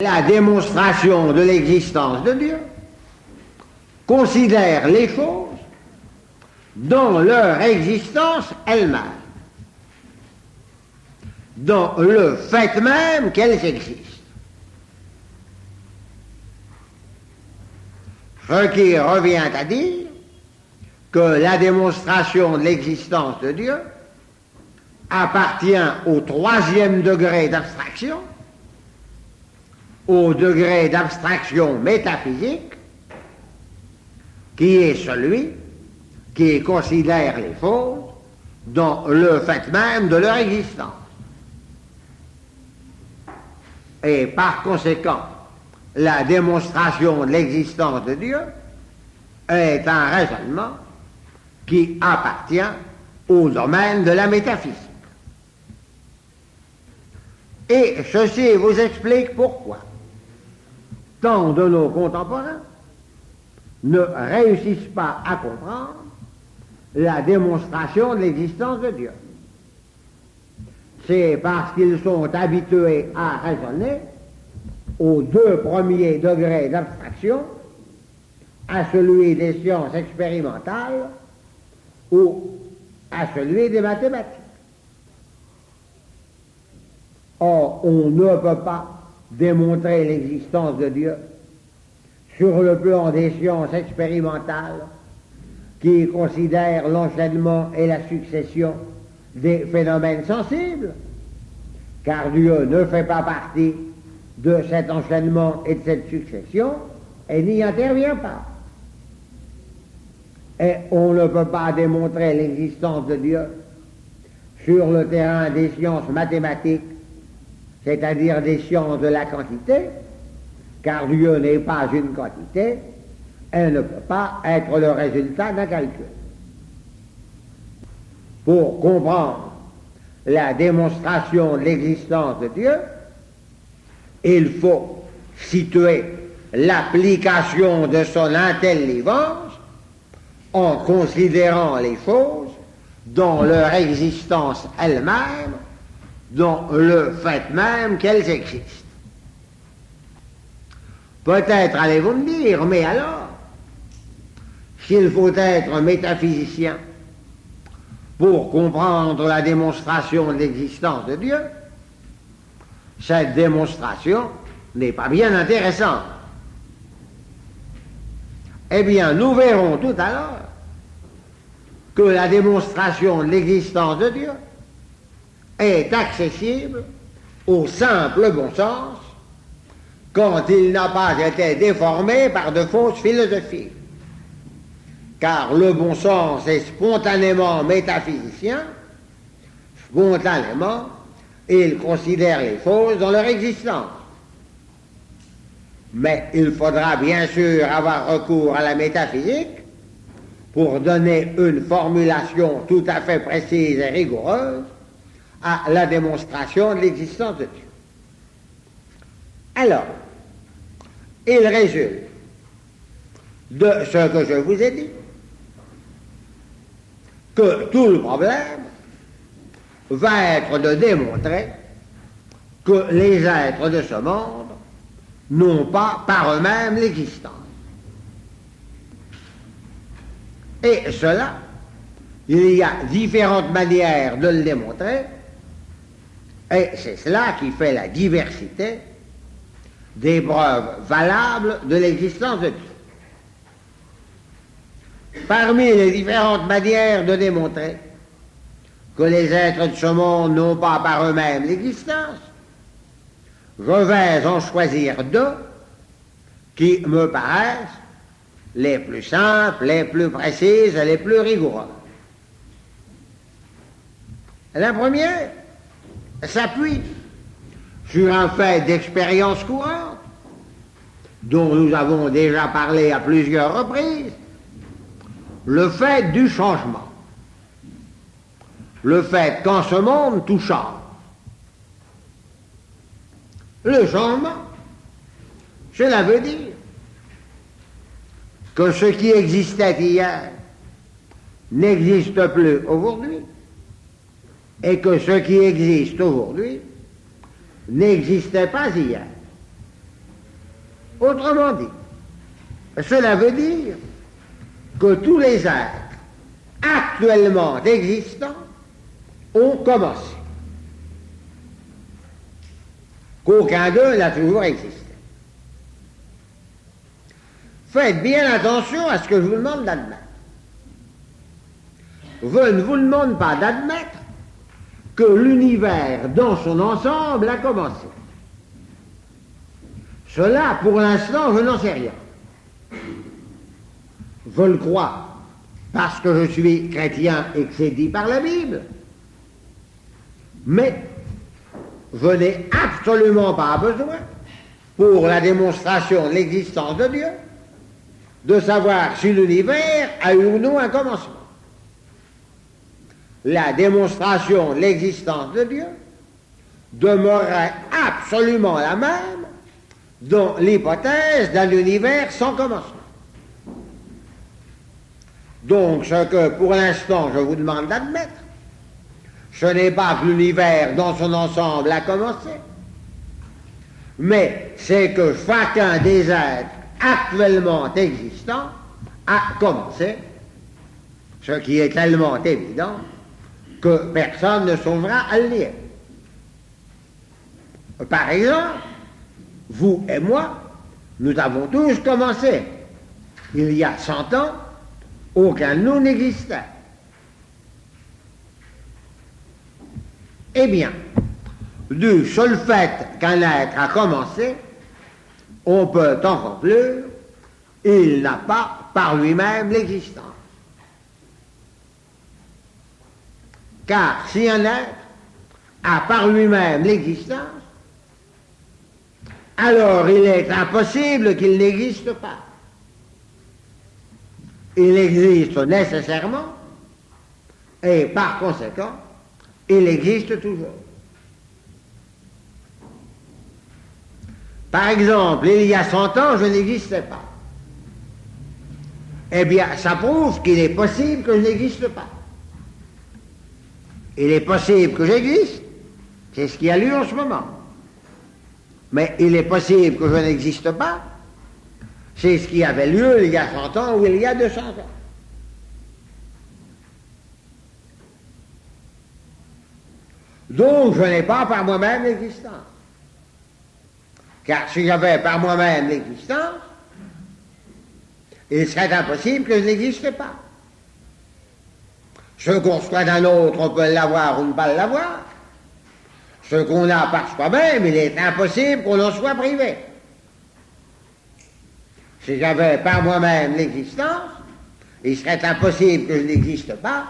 La démonstration de l'existence de Dieu considère les choses dans leur existence elle-même, dans le fait même qu'elles existent. Ce qui revient à dire que la démonstration de l'existence de Dieu appartient au troisième degré d'abstraction, au degré d'abstraction métaphysique, qui est celui qui considère les choses dans le fait même de leur existence. Et par conséquent, la démonstration de l'existence de Dieu est un raisonnement qui appartient au domaine de la métaphysique. Et ceci vous explique pourquoi tant de nos contemporains ne réussissent pas à comprendre la démonstration de l'existence de Dieu. C'est parce qu'ils sont habitués à raisonner aux deux premiers degrés d'abstraction, à celui des sciences expérimentales ou à celui des mathématiques. Or, on ne peut pas démontrer l'existence de Dieu sur le plan des sciences expérimentales qui considèrent l'enchaînement et la succession des phénomènes sensibles, car Dieu ne fait pas partie de cet enchaînement et de cette succession et n'y intervient pas. Et on ne peut pas démontrer l'existence de Dieu sur le terrain des sciences mathématiques, c'est-à-dire des sciences de la quantité, car Dieu n'est pas une quantité, elle ne peut pas être le résultat d'un calcul. Pour comprendre la démonstration de l'existence de Dieu, il faut situer l'application de son intelligence en considérant les choses dans leur existence elle-même, dans le fait même qu'elles existent. Peut-être allez-vous me dire, mais alors, s'il faut être un métaphysicien pour comprendre la démonstration de l'existence de Dieu, cette démonstration n'est pas bien intéressante. Eh bien, nous verrons tout à l'heure que la démonstration de l'existence de Dieu est accessible au simple bon sens quand il n'a pas été déformé par de fausses philosophies. Car le bon sens est spontanément métaphysicien, spontanément, il considère les choses dans leur existence. Mais il faudra bien sûr avoir recours à la métaphysique pour donner une formulation tout à fait précise et rigoureuse à la démonstration de l'existence de Dieu. Alors, il résulte de ce que je vous ai dit que tout le problème va être de démontrer que les êtres de ce monde n'ont pas par eux-mêmes l'existence. Et cela, il y a différentes manières de le démontrer, et c'est cela qui fait la diversité des preuves valables de l'existence de Dieu. Parmi les différentes manières de démontrer que les êtres de ce monde n'ont pas par eux-mêmes l'existence, je vais en choisir deux qui me paraissent les plus simples, les plus précises et les plus rigoureuses. La première s'appuie sur un fait d'expérience courante dont nous avons déjà parlé à plusieurs reprises, le fait du changement. Le fait qu'en ce monde tout change. Le changement, cela veut dire que ce qui existait hier n'existe plus aujourd'hui et que ce qui existe aujourd'hui n'existait pas hier. Autrement dit, cela veut dire que tous les êtres actuellement existants ont commencé. Qu'aucun d'eux n'a toujours existé. Faites bien attention à ce que je vous demande d'admettre. Je ne vous demande pas d'admettre que l'univers dans son ensemble a commencé. Cela, pour l'instant, je n'en sais rien. Je le crois parce que je suis chrétien et que c'est dit par la Bible. Mais je n'ai absolument pas besoin, pour la démonstration de l'existence de Dieu, de savoir si l'univers a eu ou non un commencement. La démonstration de l'existence de Dieu demeurerait absolument la même dans l'hypothèse d'un univers sans commencement. Donc, ce que pour l'instant je vous demande d'admettre, ce n'est pas que l'univers dans son ensemble a commencé, mais c'est que chacun des êtres actuellement existants a commencé, ce qui est tellement évident que personne ne songera à le nier. Par exemple, vous et moi, nous avons tous commencé. Il y a 100 ans, aucun de nous n'existait. Eh bien, du seul fait qu'un être a commencé, on peut en conclure, il n'a pas par lui-même l'existence. Car si un être a par lui-même l'existence, alors il est impossible qu'il n'existe pas. Il existe nécessairement, et par conséquent, il existe toujours. Par exemple, il y a 100 ans, je n'existais pas. Eh bien, ça prouve qu'il est possible que je n'existe pas. Il est possible que j'existe, c'est ce qui a lieu en ce moment. Mais il est possible que je n'existe pas, c'est ce qui avait lieu il y a 100 ans ou il y a 200 ans. Donc, je n'ai pas par moi-même l'existence. Car si j'avais par moi-même l'existence, il serait impossible que je n'existe pas. Ce qu'on soit d'un autre, on peut l'avoir ou ne pas l'avoir. Ce qu'on a par soi-même, il est impossible qu'on en soit privé. Si j'avais par moi-même l'existence, il serait impossible que je n'existe pas,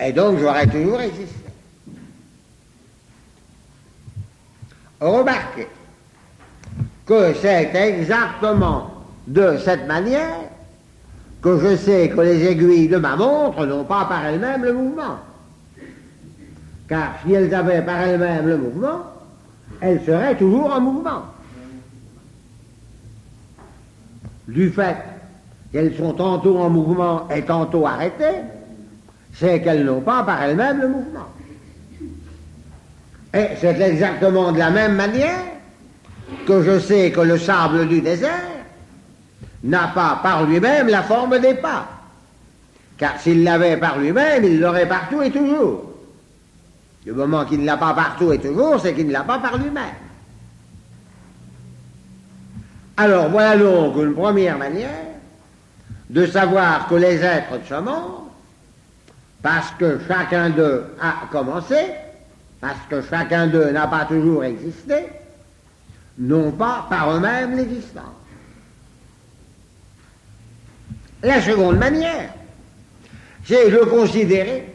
et donc j'aurais toujours existé. Remarquez que c'est exactement de cette manière que je sais que les aiguilles de ma montre n'ont pas par elles-mêmes le mouvement. Car si elles avaient par elles-mêmes le mouvement, elles seraient toujours en mouvement. Du fait qu'elles sont tantôt en mouvement et tantôt arrêtées, c'est qu'elles n'ont pas par elles-mêmes le mouvement. Et c'est exactement de la même manière que je sais que le sable du désert n'a pas par lui-même la forme des pas. Car s'il l'avait par lui-même, il l'aurait partout et toujours. Du moment qu'il ne l'a pas partout et toujours, c'est qu'il ne l'a pas par lui-même. Alors voilà donc une première manière de savoir que les êtres de ce monde, parce que chacun d'eux a commencé, parce que chacun d'eux n'a pas toujours existé, n'ont pas par eux-mêmes l'existence. La seconde manière, c'est de considérer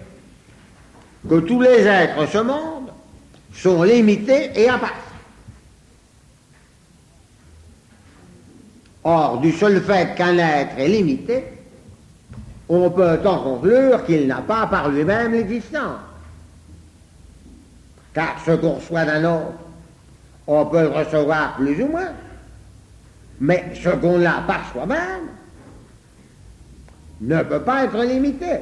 que tous les êtres de ce monde sont limités et imparfaits. Or, du seul fait qu'un être est limité, on peut en conclure qu'il n'a pas par lui-même l'existence. Car ce qu'on reçoit d'un autre, on peut le recevoir plus ou moins, mais ce qu'on a par soi-même ne peut pas être limité.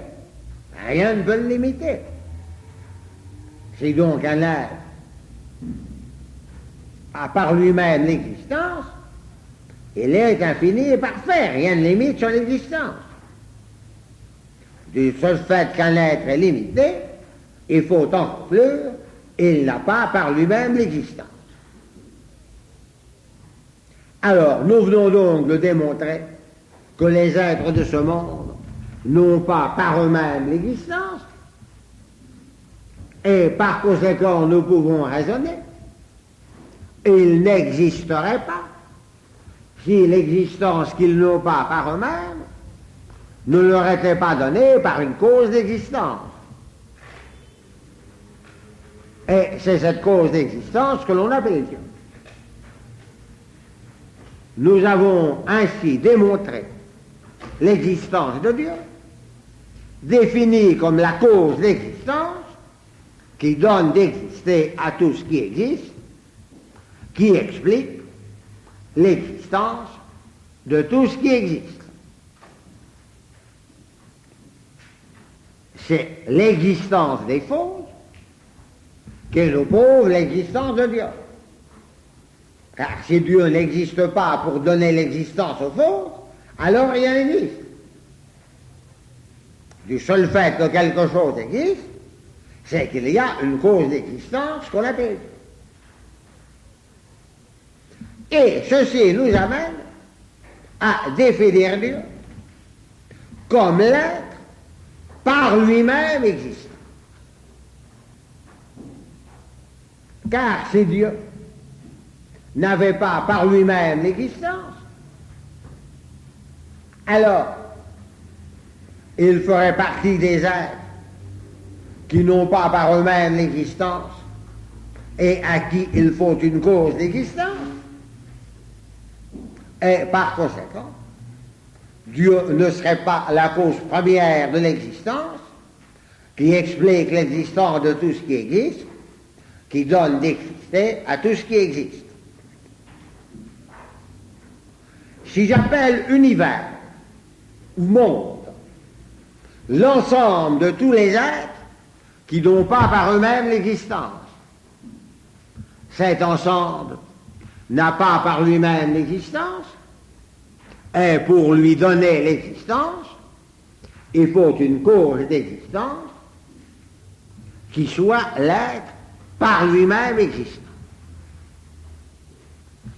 Rien ne peut le limiter. Si donc un être a par lui-même l'existence, Il est infini et parfait, rien ne limite son existence. Du seul fait qu'un être est limité, il faut en conclure, il n'a pas par lui-même l'existence. Alors, nous venons donc de démontrer que les êtres de ce monde n'ont pas par eux-mêmes l'existence, et par conséquent, nous pouvons raisonner. Ils n'existeraient pas si l'existence qu'ils n'ont pas par eux-mêmes ne leur était pas donnée par une cause d'existence. Et c'est cette cause d'existence que l'on appelle Dieu. Nous avons ainsi démontré l'existence de Dieu, définie comme la cause d'existence, qui donne d'exister à tout ce qui existe, qui explique l'existence de tout ce qui existe. C'est l'existence des choses qui nous prouve l'existence de Dieu. Car si Dieu n'existe pas pour donner l'existence aux choses, alors rien n'existe. Du seul fait que quelque chose existe, c'est qu'il y a une cause d'existence qu'on appelle Dieu. Et ceci nous amène à définir Dieu comme l'être par lui-même existant. Car si Dieu n'avait pas par lui-même l'existence, alors il ferait partie des êtres qui n'ont pas par eux-mêmes l'existence et à qui il faut une cause d'existence. Et par conséquent, Dieu ne serait pas la cause première de l'existence, qui explique l'existence de tout ce qui existe, qui donne d'exister à tout ce qui existe. Si j'appelle univers ou monde l'ensemble de tous les êtres qui n'ont pas par eux-mêmes l'existence, cet ensemble n'a pas par lui-même l'existence, et pour lui donner l'existence, il faut une cause d'existence qui soit l'être par lui-même existant.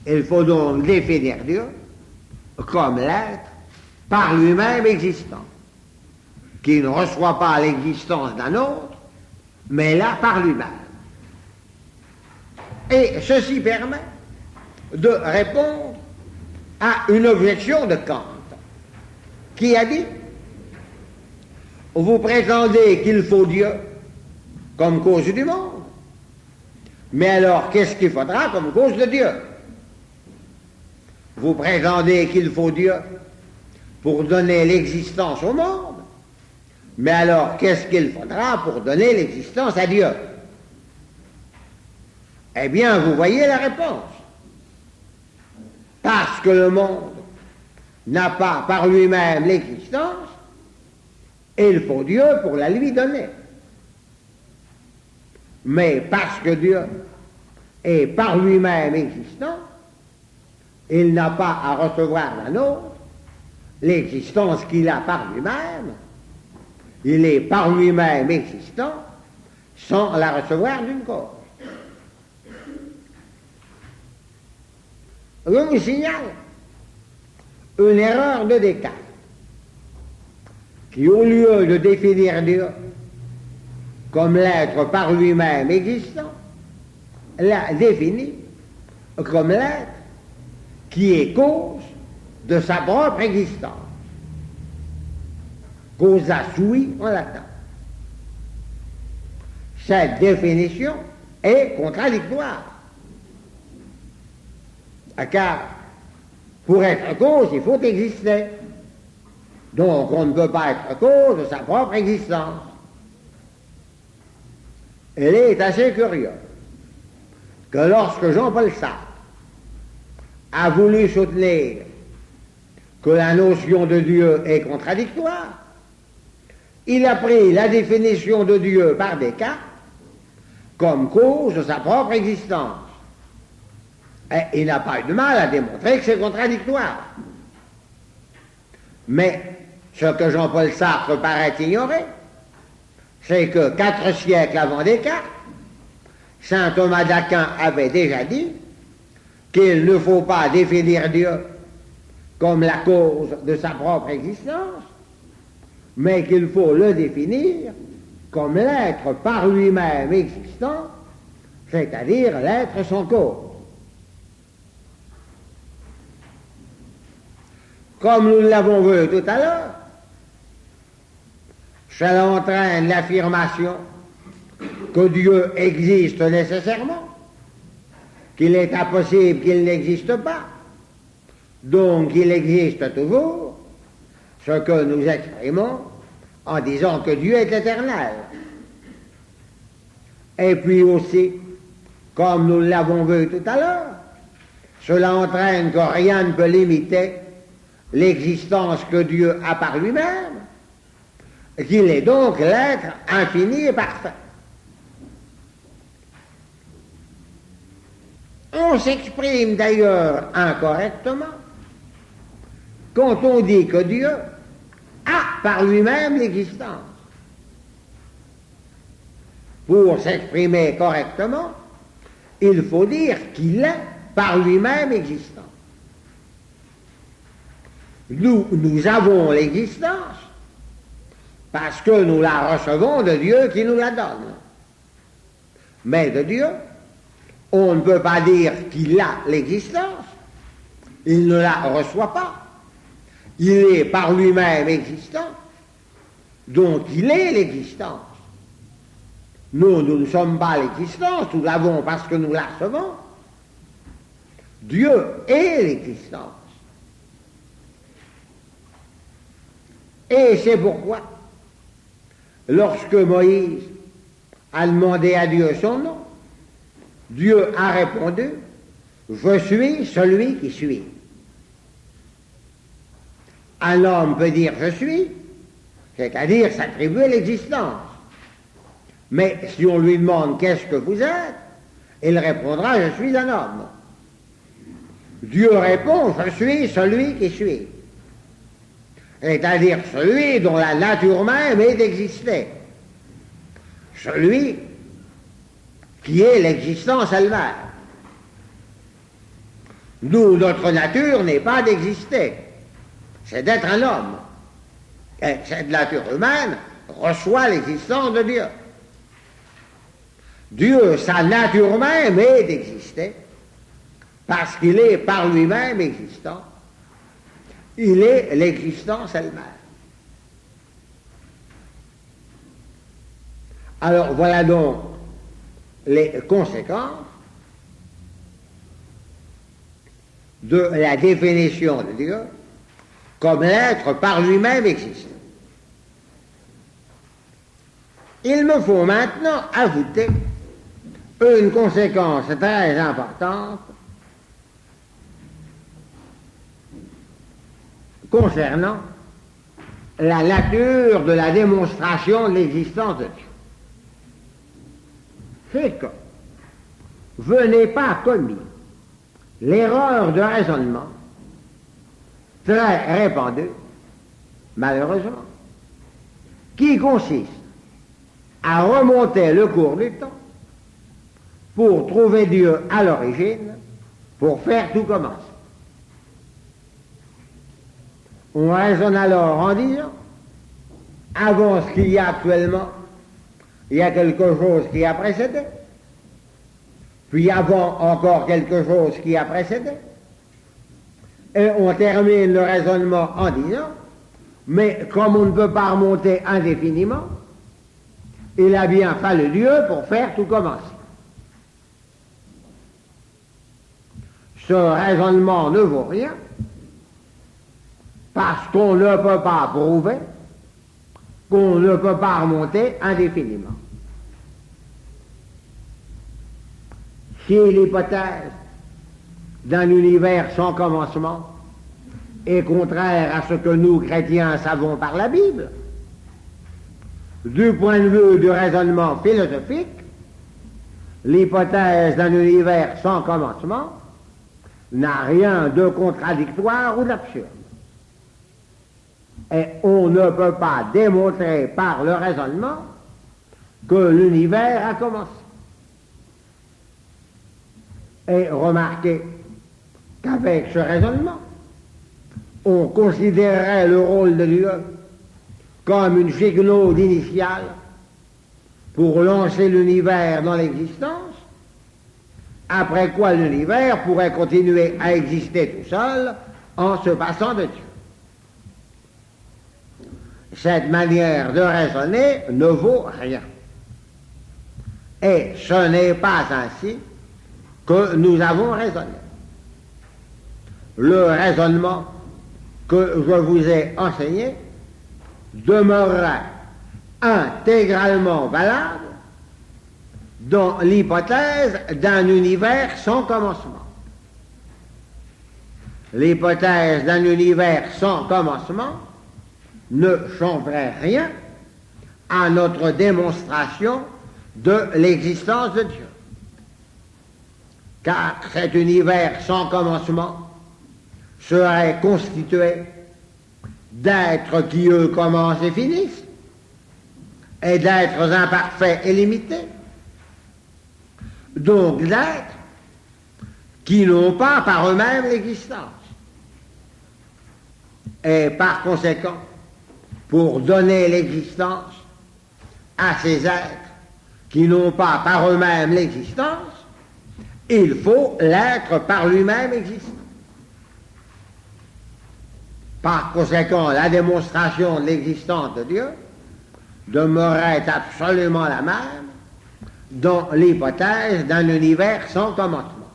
Il faut donc définir Dieu comme l'être par lui-même existant, qui ne reçoit pas l'existence d'un autre, mais là par lui-même. Et ceci permet de répondre à une objection de Kant, qui a dit: vous prétendez qu'il faut Dieu comme cause du monde, mais alors qu'est-ce qu'il faudra comme cause de Dieu? Vous prétendez qu'il faut Dieu pour donner l'existence au monde, mais alors qu'est-ce qu'il faudra pour donner l'existence à Dieu? Eh bien, vous voyez la réponse. Parce que le monde n'a pas par lui-même l'existence, il faut Dieu pour la lui donner. Mais parce que Dieu est par lui-même existant, il n'a pas à recevoir la nôtre, l'existence qu'il a par lui-même, il est par lui-même existant sans la recevoir d'une cause. Je vous signale une erreur de Descartes, qui au lieu de définir Dieu comme l'être par lui-même existant, l'a défini comme l'être qui est cause de sa propre existence. Causa sui en latin. Cette définition est contradictoire. Car pour être cause, il faut exister. Donc on ne peut pas être cause de sa propre existence. Elle est assez curieuse que lorsque Jean-Paul Sartre a voulu soutenir que la notion de Dieu est contradictoire, il a pris la définition de Dieu par Descartes comme cause de sa propre existence. Et il n'a pas eu de mal à démontrer que c'est contradictoire. Mais ce que Jean-Paul Sartre paraît ignorer, c'est que 4 siècles avant Descartes, saint Thomas d'Aquin avait déjà dit qu'il ne faut pas définir Dieu comme la cause de sa propre existence, mais qu'il faut le définir comme l'être par lui-même existant, c'est-à-dire l'être sans cause. Comme nous l'avons vu tout à l'heure, cela entraîne l'affirmation que Dieu existe nécessairement, qu'il est impossible qu'il n'existe pas, donc il existe toujours, ce que nous exprimons en disant que Dieu est éternel. Et puis aussi, comme nous l'avons vu tout à l'heure, cela entraîne que rien ne peut limiter l'existence que Dieu a par lui-même, qu'il est donc l'être infini et parfait. On s'exprime d'ailleurs incorrectement quand on dit que Dieu a par lui-même l'existence. Pour s'exprimer correctement, il faut dire qu'il est par lui-même existant. Nous avons l'existence parce que nous la recevons de Dieu qui nous la donne. Mais de Dieu, on ne peut pas dire qu'il a l'existence, il ne la reçoit pas. Il est par lui-même existant, donc il est l'existence. Nous ne sommes pas l'existence, nous l'avons parce que nous la recevons. Dieu est l'existence. Et c'est pourquoi, lorsque Moïse a demandé à Dieu son nom, Dieu a répondu, « Je suis celui qui suis ». Un homme peut dire « je suis », c'est-à-dire s'attribuer l'existence. Mais si on lui demande « qu'est-ce que vous êtes ?», il répondra « je suis un homme ». Dieu répond « je suis celui qui suis », c'est-à-dire celui dont la nature même est d'exister, celui qui est l'existence elle-même. Nous, notre nature n'est pas d'exister, c'est d'être un homme. Et cette nature humaine reçoit l'existence de Dieu. Dieu, sa nature même est d'exister, parce qu'il est par lui-même existant. Il est l'existence elle-même. Alors voilà donc les conséquences de la définition de Dieu comme l'être par lui-même existant. Il me faut maintenant ajouter une conséquence très importante concernant la nature de la démonstration de l'existence de Dieu. C'est que je n'ai pas commis l'erreur de raisonnement très répandue, malheureusement, qui consiste à remonter le cours du temps pour trouver Dieu à l'origine, pour faire tout commencer. On raisonne alors en disant, avant ce qu'il y a actuellement, il y a quelque chose qui a précédé, puis avant encore quelque chose qui a précédé, et on termine le raisonnement en disant, mais comme on ne peut pas remonter indéfiniment, il a bien fallu Dieu pour faire tout commencer. Ce raisonnement ne vaut rien, parce qu'on ne peut pas prouver qu'on ne peut pas remonter indéfiniment. Si l'hypothèse d'un univers sans commencement est contraire à ce que nous, chrétiens, savons par la Bible, du point de vue du raisonnement philosophique, l'hypothèse d'un univers sans commencement n'a rien de contradictoire ou d'absurde. Et on ne peut pas démontrer par le raisonnement que l'univers a commencé. Et remarquez qu'avec ce raisonnement, on considérerait le rôle de Dieu comme une gygnode initiale pour lancer l'univers dans l'existence, après quoi l'univers pourrait continuer à exister tout seul en se passant de Dieu. Cette manière de raisonner ne vaut rien. Et ce n'est pas ainsi que nous avons raisonné. Le raisonnement que je vous ai enseigné demeurera intégralement valable dans l'hypothèse d'un univers sans commencement. L'hypothèse d'un univers sans commencement ne changerait rien à notre démonstration de l'existence de Dieu. Car cet univers sans commencement serait constitué d'êtres qui, eux, commencent et finissent, et d'êtres imparfaits et limités. Donc d'êtres qui n'ont pas par eux-mêmes l'existence. Et par conséquent, pour donner l'existence à ces êtres qui n'ont pas par eux-mêmes l'existence, il faut l'être par lui-même existant. Par conséquent, la démonstration de l'existence de Dieu demeurait absolument la même dans l'hypothèse d'un univers sans commencement.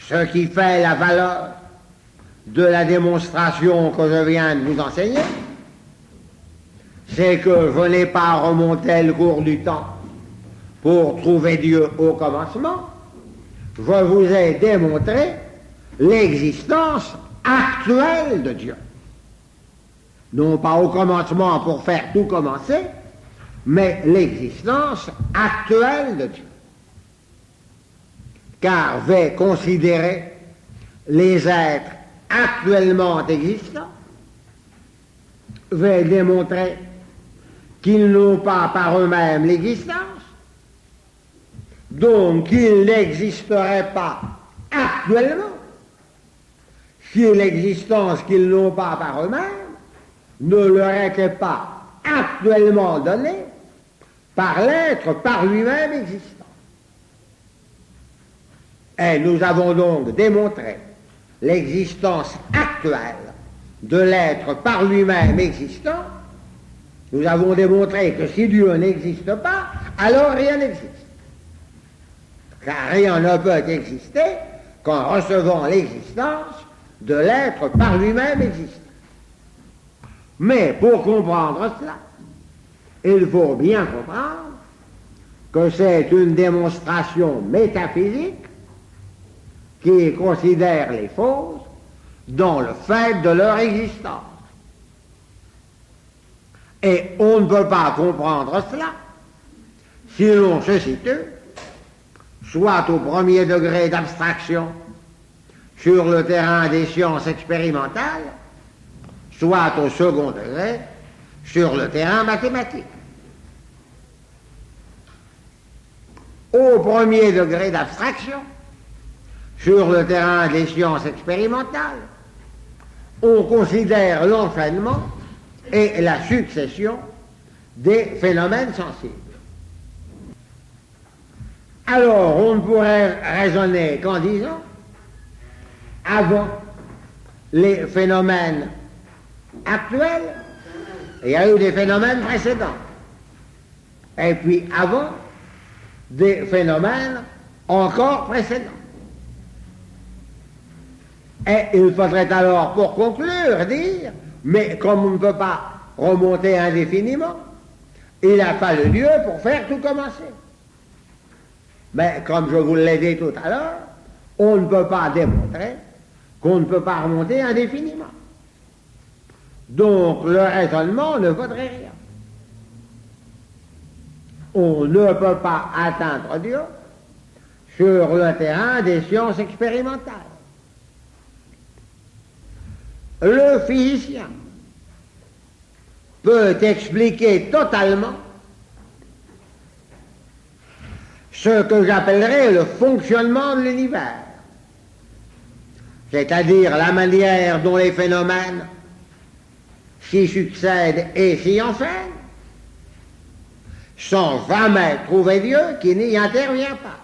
Ce qui fait la valeur de la démonstration que je viens de vous enseigner, c'est que je n'ai pas remonté le cours du temps pour trouver Dieu au commencement. Je vous ai démontré l'existence actuelle de Dieu. Non pas au commencement pour faire tout commencer, mais l'existence actuelle de Dieu. Car je vais considérer les êtres actuellement existants, je vais démontrer qu'ils n'ont pas par eux-mêmes l'existence, donc qu'ils n'existeraient pas actuellement si l'existence qu'ils n'ont pas par eux-mêmes ne leur était pas actuellement donnée par l'être par lui-même existant. Et nous avons donc démontré l'existence actuelle de l'être par lui-même existant. Nous avons démontré que si Dieu n'existe pas, alors rien n'existe. Car rien ne peut exister qu'en recevant l'existence de l'être par lui-même existant. Mais pour comprendre cela, il faut bien comprendre que c'est une démonstration métaphysique qui considère les choses dans le fait de leur existence. Et on ne peut pas comprendre cela si l'on se situe soit au premier degré d'abstraction sur le terrain des sciences expérimentales, soit au second degré sur le terrain mathématique. Au premier degré d'abstraction, sur le terrain des sciences expérimentales, on considère l'enchaînement et la succession des phénomènes sensibles. Alors, on ne pourrait raisonner qu'en disant, avant les phénomènes actuels, il y a eu des phénomènes précédents. Et puis avant, des phénomènes encore précédents. Et il faudrait alors, pour conclure, dire, mais comme on ne peut pas remonter indéfiniment, il a fallu Dieu pour faire tout commencer. Mais comme je vous l'ai dit tout à l'heure, on ne peut pas démontrer qu'on ne peut pas remonter indéfiniment. Donc le raisonnement ne vaudrait rien. On ne peut pas atteindre Dieu sur le terrain des sciences expérimentales. Le physicien peut expliquer totalement ce que j'appellerais le fonctionnement de l'univers, c'est-à-dire la manière dont les phénomènes s'y succèdent et s'y enchaînent, sans jamais trouver Dieu qui n'y intervient pas.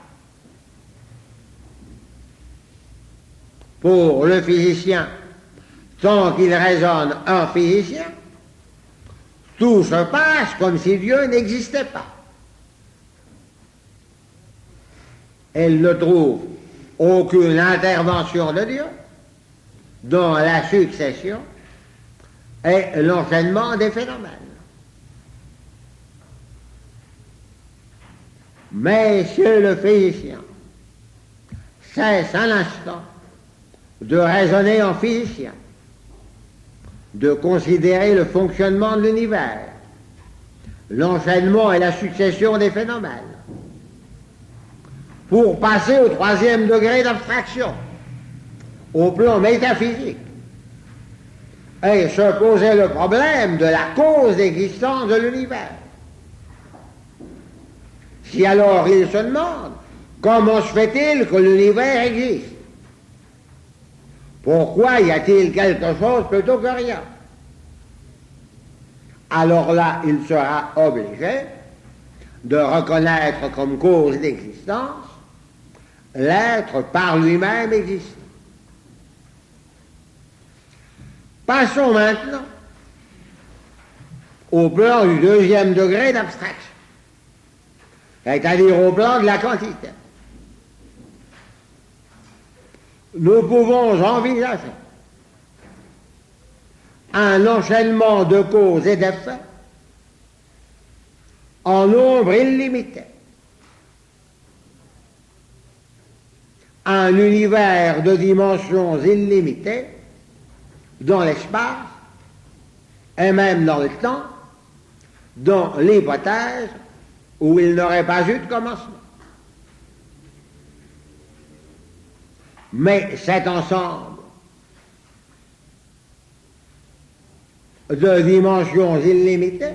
Pour le physicien, tant qu'il raisonne un physicien, tout se passe comme si Dieu n'existait pas. Elle ne trouve aucune intervention de Dieu dans la succession et l'enchaînement des phénomènes. Mais si le physicien cesse un instant de raisonner en physicien, de considérer le fonctionnement de l'univers, l'enchaînement et la succession des phénomènes, pour passer au troisième degré d'abstraction, au plan métaphysique, et se poser le problème de la cause d'existence de l'univers. Si alors il se demande comment se fait-il que l'univers existe, pourquoi y a-t-il quelque chose plutôt que rien? Alors là, il sera obligé de reconnaître comme cause d'existence l'être par lui-même existant. Passons maintenant au plan du deuxième degré d'abstraction, c'est-à-dire au plan de la quantité. Nous pouvons envisager un enchaînement de causes et d'effets en nombre illimité. Un univers de dimensions illimitées dans l'espace et même dans le temps, dans l'hypothèse où il n'aurait pas eu de commencement. Mais cet ensemble de dimensions illimitées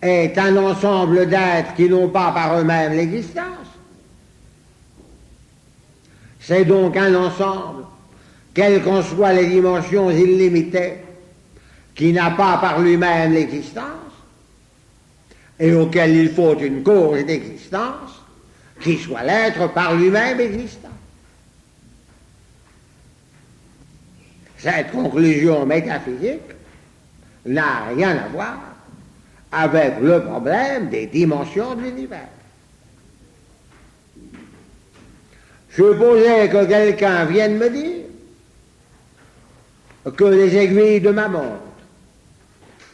est un ensemble d'êtres qui n'ont pas par eux-mêmes l'existence. C'est donc un ensemble, quelles qu'en soient les dimensions illimitées, qui n'a pas par lui-même l'existence, et auquel il faut une cause d'existence, qui soit l'être par lui-même existant. Cette conclusion métaphysique n'a rien à voir avec le problème des dimensions de l'univers. Supposez que quelqu'un vienne me dire que les aiguilles de ma montre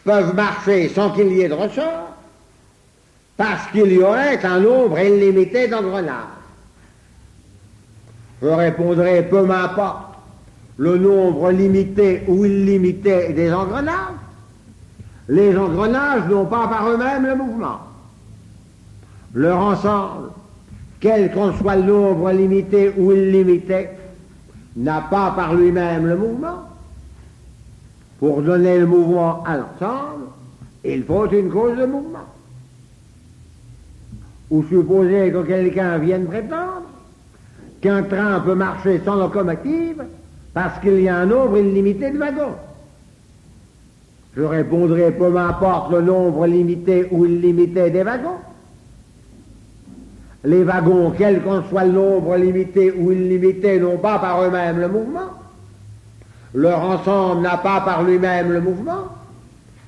peuvent marcher sans qu'il y ait de ressort, parce qu'il y aurait un nombre illimité d'engrenages. Je répondrai, peu m'importe le nombre limité ou illimité des engrenages. Les engrenages n'ont pas par eux-mêmes le mouvement. Leur ensemble, quel qu'en soit le nombre limité ou illimité, n'a pas par lui-même le mouvement. Pour donner le mouvement à l'ensemble, il faut une cause de mouvement. Ou supposer que quelqu'un vienne prétendre qu'un train peut marcher sans locomotive parce qu'il y a un nombre illimité de wagons. Je répondrai, peu m'importe le nombre limité ou illimité des wagons. Les wagons, quel qu'en soit le nombre limité ou illimité, n'ont pas par eux-mêmes le mouvement. Leur ensemble n'a pas par lui-même le mouvement.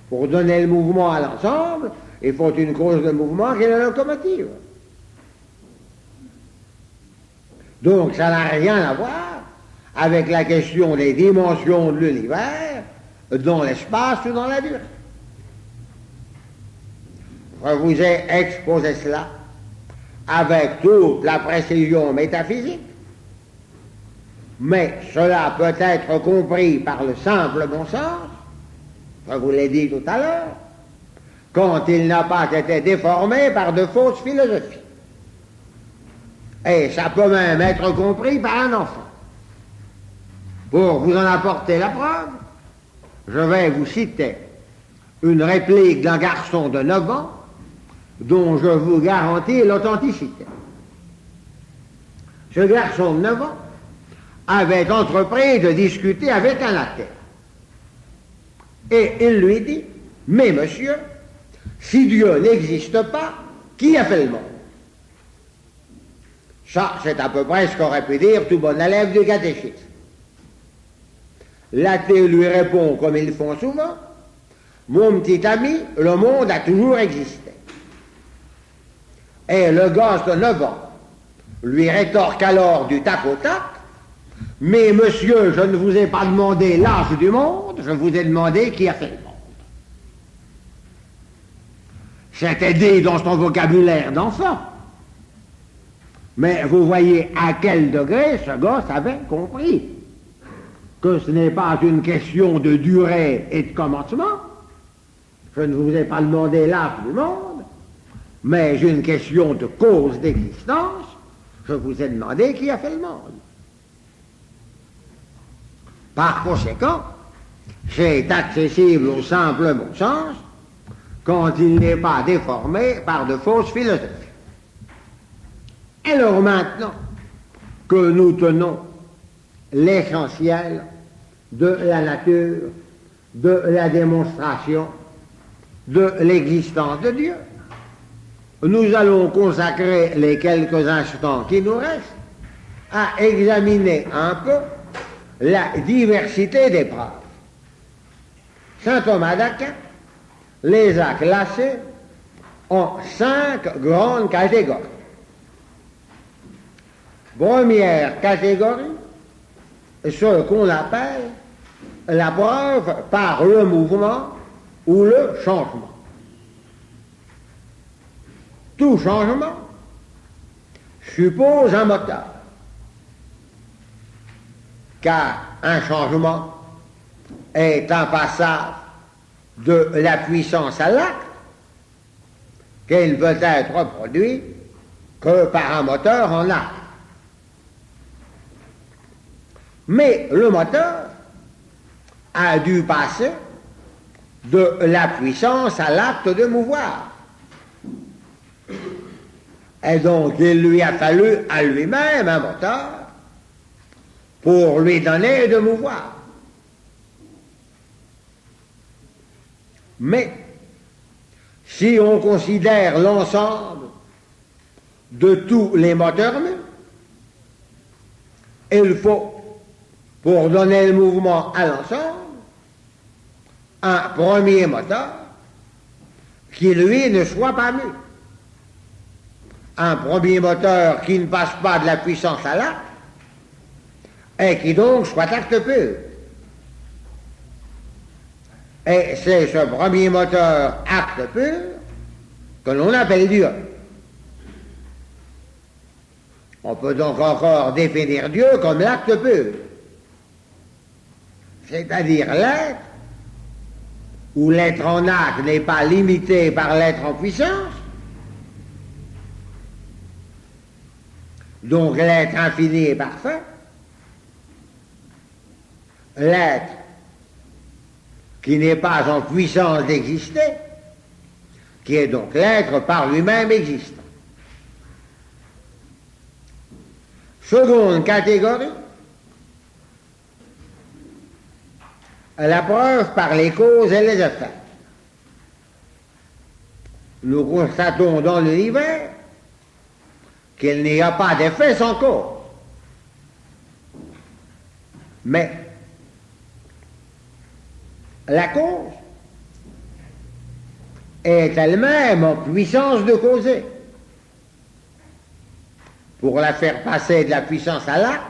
Pour donner le mouvement à l'ensemble, il faut une cause de mouvement qui est la locomotive. Donc ça n'a rien à voir avec la question des dimensions de l'univers dans l'espace ou dans la durée. Je vous ai exposé cela avec toute la précision métaphysique, mais cela peut être compris par le simple bon sens, je vous l'ai dit tout à l'heure, quand il n'a pas été déformé par de fausses philosophies. Et ça peut même être compris par un enfant. Pour vous en apporter la preuve, je vais vous citer une réplique d'un garçon de 9 ans dont je vous garantis l'authenticité. Ce garçon de 9 ans avait entrepris de discuter avec un athée. Et il lui dit, « Mais monsieur, si Dieu n'existe pas, qui a fait le monde ?» Ça, c'est à peu près ce qu'aurait pu dire tout bon élève du catéchisme. L'athée lui répond, comme ils font souvent, « Mon petit ami, le monde a toujours existé. » Et le gosse de 9 ans lui rétorque alors du tac au tac, « Mais monsieur, je ne vous ai pas demandé l'âge du monde, je vous ai demandé qui a fait le monde. » C'était dit dans son vocabulaire d'enfant. Mais vous voyez à quel degré ce gosse avait compris que ce n'est pas une question de durée et de commencement. Je ne vous ai pas demandé l'âge du monde, mais une question de cause d'existence. Je vous ai demandé qui a fait le monde. Par conséquent, c'est accessible au simple bon sens quand il n'est pas déformé par de fausses philosophies. Alors maintenant que nous tenons l'essentiel de la nature, de la démonstration, de l'existence de Dieu, nous allons consacrer les quelques instants qui nous restent à examiner un peu la diversité des preuves. Saint Thomas d'Aquin les a classées en 5 grandes catégories. Première catégorie, ce qu'on appelle la preuve par le mouvement ou le changement. Tout changement suppose un moteur, car un changement est un passage de la puissance à l'acte, qui ne peut être produit que par un moteur en acte. Mais le moteur a dû passer de la puissance à l'acte de mouvoir. Et donc il lui a fallu à lui-même un moteur pour lui donner de mouvoir. Mais si on considère l'ensemble de tous les moteurs, il faut, pour donner le mouvement à l'ensemble, un premier moteur qui, lui, ne soit pas mu. Un premier moteur qui ne passe pas de la puissance à l'acte et qui donc soit acte pur. Et c'est ce premier moteur acte pur que l'on appelle Dieu. On peut donc encore définir Dieu comme l'acte pur, c'est-à-dire l'être, où l'être en acte n'est pas limité par l'être en puissance, donc l'être infini et parfait, l'être qui n'est pas en puissance d'exister, qui est donc l'être par lui-même existant. Seconde catégorie, la preuve par les causes et les effets. Nous constatons dans l'univers qu'il n'y a pas d'effet sans cause. Mais la cause est elle-même en puissance de causer. Pour la faire passer de la puissance à l'acte,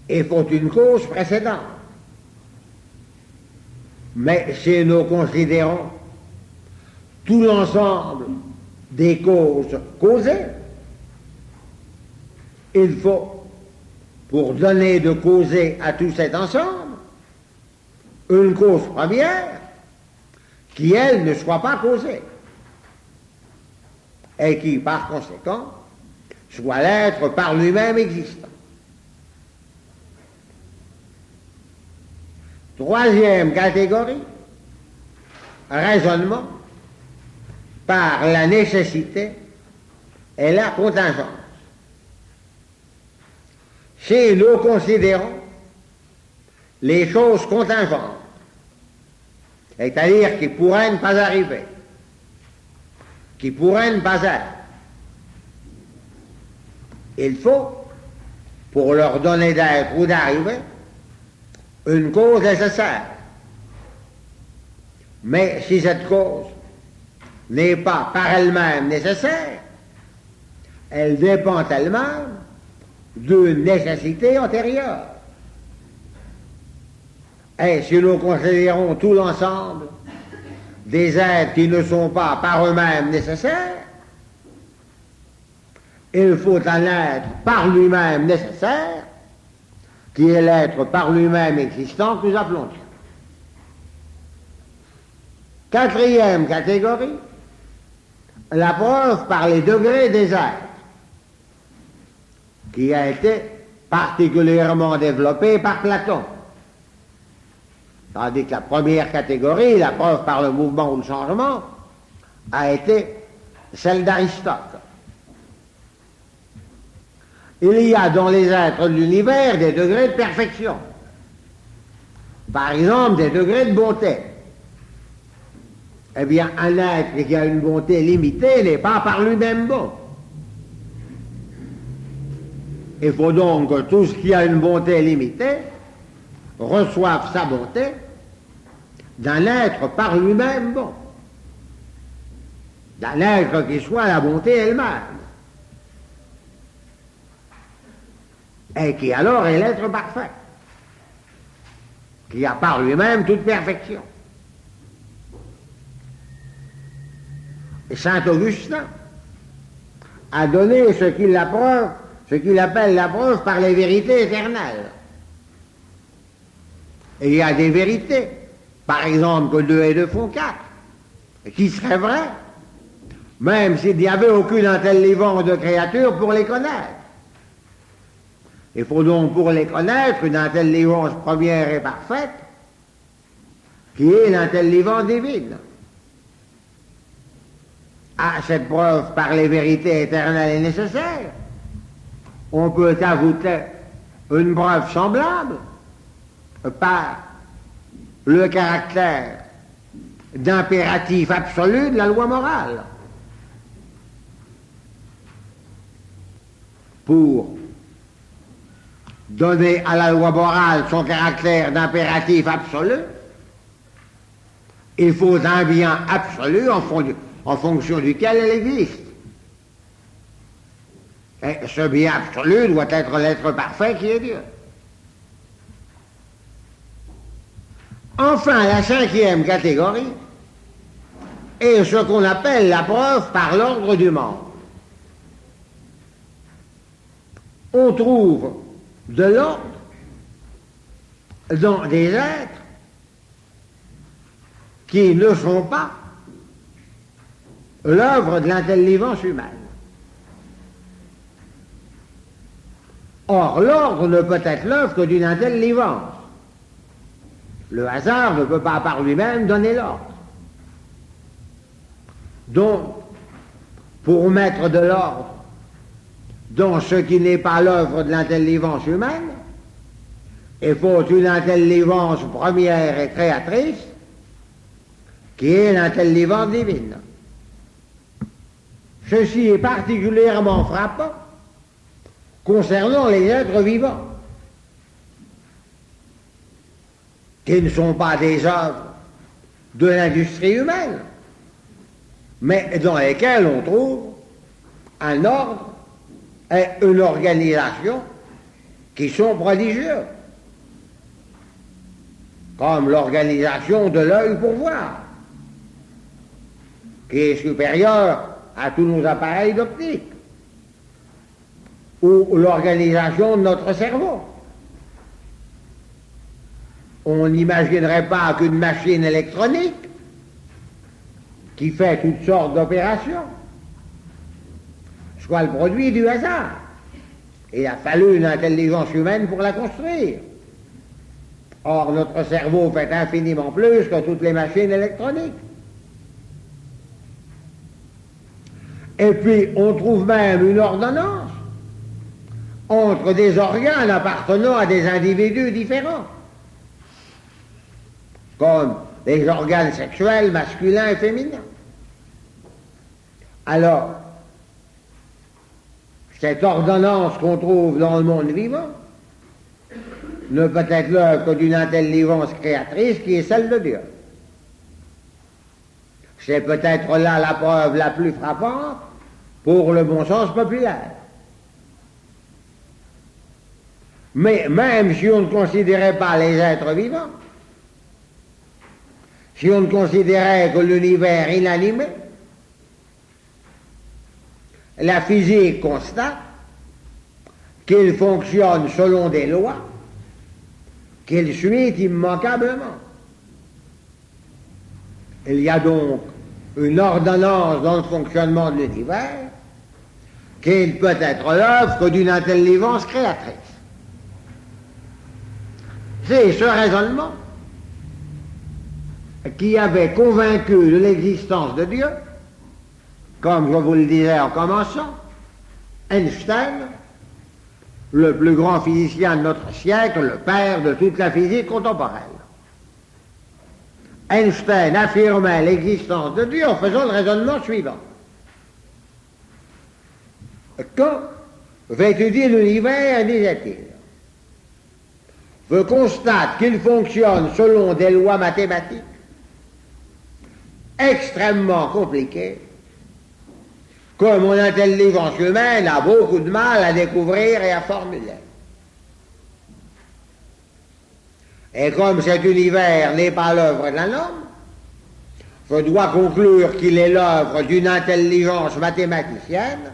il faut une cause précédente. Mais si nous considérons tout l'ensemble des causes causées, il faut, pour donner de causer à tout cet ensemble, une cause première qui, elle, ne soit pas causée et qui, par conséquent, soit l'être par lui-même existant. Troisième catégorie, raisonnement par la nécessité et la contingence. Si nous considérons les choses contingentes, c'est-à-dire qui pourraient ne pas arriver, qui pourraient ne pas être, il faut, pour leur donner d'être ou d'arriver, une cause nécessaire. Mais si cette cause n'est pas par elle-même nécessaire, elle dépend elle-même d'une nécessité antérieure. Et si nous considérons tout l'ensemble des êtres qui ne sont pas par eux-mêmes nécessaires, il faut un être par lui-même nécessaire, qui est l'être par lui-même existant que nous appelons Dieu. Quatrième catégorie, la preuve par les degrés des êtres, qui a été particulièrement développée par Platon. Tandis que la première catégorie, la preuve par le mouvement ou le changement, a été celle d'Aristote. Il y a dans les êtres de l'univers des degrés de perfection. Par exemple, des degrés de bonté. Eh bien, un être qui a une bonté limitée n'est pas par lui-même bon. Il faut donc que tout ce qui a une bonté limitée reçoive sa bonté d'un être par lui-même bon. D'un être qui soit la bonté elle-même. Et qui alors est l'être parfait, qui a par lui-même toute perfection. Et saint Augustin a donné ce qu'il appelle la preuve par les vérités éternelles. Et il y a des vérités, par exemple que 2 et 2 font 4, qui seraient vraies, même s'il n'y avait aucune intelligence de créature pour les connaître. Il faut donc pour les connaître une intelligence première et parfaite, qui est l'intelligence divine. À cette preuve par les vérités éternelles et nécessaires, on peut ajouter une preuve semblable par le caractère d'impératif absolu de la loi morale. Pour donner à la loi morale son caractère d'impératif absolu, il faut un bien absolu en fonction duquel elle existe. Et ce bien absolu doit être l'être parfait qui est Dieu. Enfin, la cinquième catégorie est ce qu'on appelle la preuve par l'ordre du monde. On trouve de l'ordre dans des êtres qui ne sont pas l'œuvre de l'intelligence humaine. Or, l'ordre ne peut être l'œuvre que d'une intelligence. Le hasard ne peut pas par lui-même donner l'ordre. Donc, pour mettre de l'ordre dans ce qui n'est pas l'œuvre de l'intelligence humaine, il faut une intelligence première et créatrice qui est l'intelligence divine. Ceci est particulièrement frappant concernant les êtres vivants, qui ne sont pas des œuvres de l'industrie humaine, mais dans lesquelles on trouve un ordre et une organisation qui sont prodigieux, comme l'organisation de l'œil pour voir, qui est supérieure à tous nos appareils d'optique, ou l'organisation de notre cerveau. On n'imaginerait pas qu'une machine électronique qui fait toutes sortes d'opérations soit le produit du hasard. Il a fallu une intelligence humaine pour la construire. Or, notre cerveau fait infiniment plus que toutes les machines électroniques. Et puis, on trouve même une ordonnance entre des organes appartenant à des individus différents, comme les organes sexuels masculins et féminins. Alors, cette ordonnance qu'on trouve dans le monde vivant ne peut être l'œuvre que d'une intelligence créatrice qui est celle de Dieu. C'est peut-être là la preuve la plus frappante pour le bon sens populaire. Mais même si on ne considérait pas les êtres vivants, si on ne considérait que l'univers inanimé, la physique constate qu'il fonctionne selon des lois qu'il suit immanquablement. Il y a donc une ordonnance dans le fonctionnement de l'univers qui ne peut être l'œuvre que d'une intelligence créatrice. C'est ce raisonnement qui avait convaincu de l'existence de Dieu, comme je vous le disais en commençant, Einstein, le plus grand physicien de notre siècle, le père de toute la physique contemporaine. Einstein affirmait l'existence de Dieu en faisant le raisonnement suivant. Quand j'étudie l'univers, disait-il, je constate qu'il fonctionne selon des lois mathématiques extrêmement compliquées, que mon intelligence humaine a beaucoup de mal à découvrir et à formuler. Et comme cet univers n'est pas l'œuvre d'un homme, je dois conclure qu'il est l'œuvre d'une intelligence mathématicienne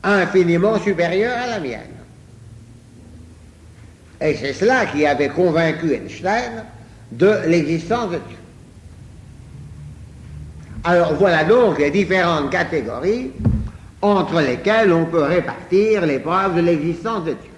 infiniment supérieure à la mienne. Et c'est cela qui avait convaincu Einstein de l'existence de Dieu. Alors voilà donc les différentes catégories entre lesquelles on peut répartir les preuves de l'existence de Dieu.